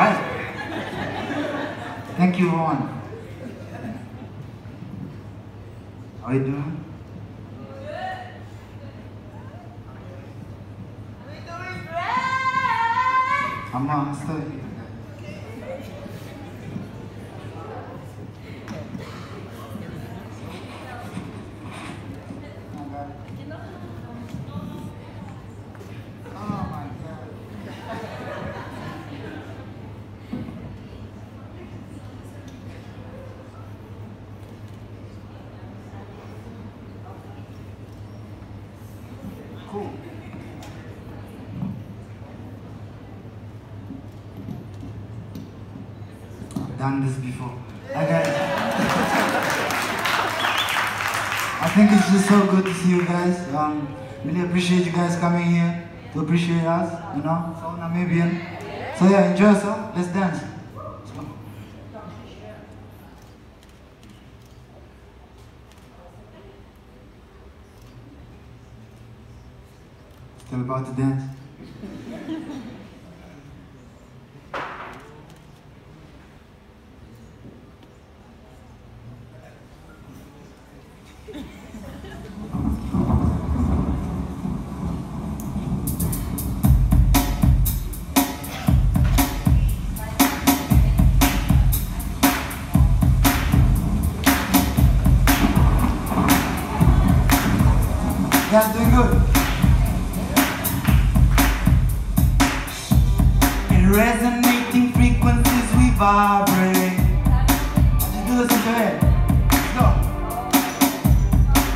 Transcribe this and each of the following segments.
Hi. Thank you, Rowan. How are you doing? I'm still here. Cool. I've done this before. Okay. I think it's just so good to see you guys. Really appreciate you guys coming here to appreciate us, you know, so Namibian. So yeah, enjoy yourself. Let's dance. Let's go. Still about to dance? You guys doing good? In resonating frequencies we vibrate. Let's do this into it. Let's go.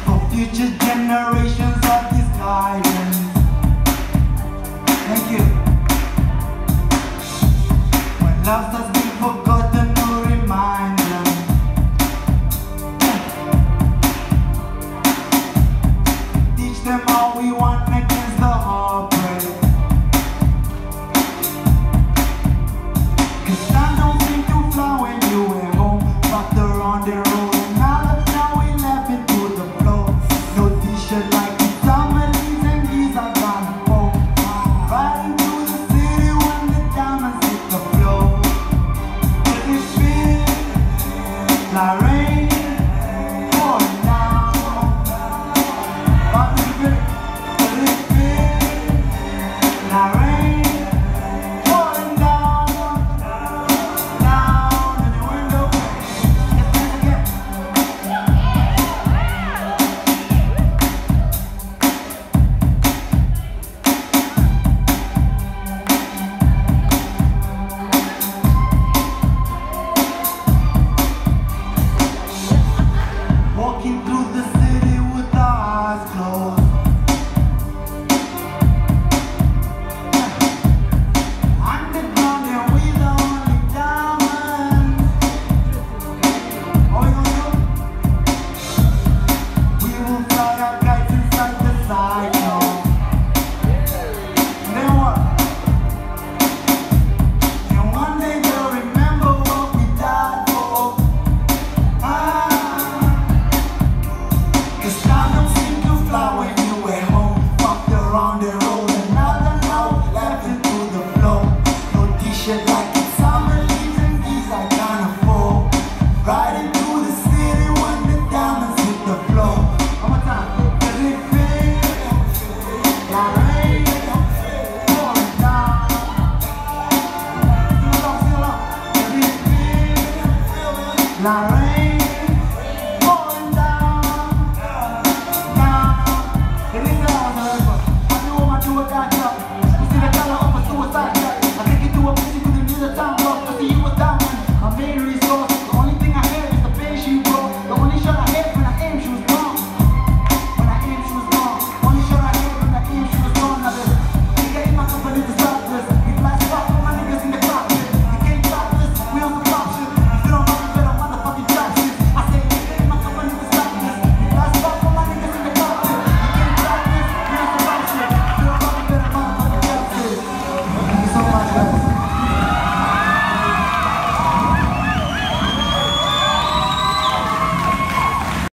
For future generations of this guidance. Thank you. When love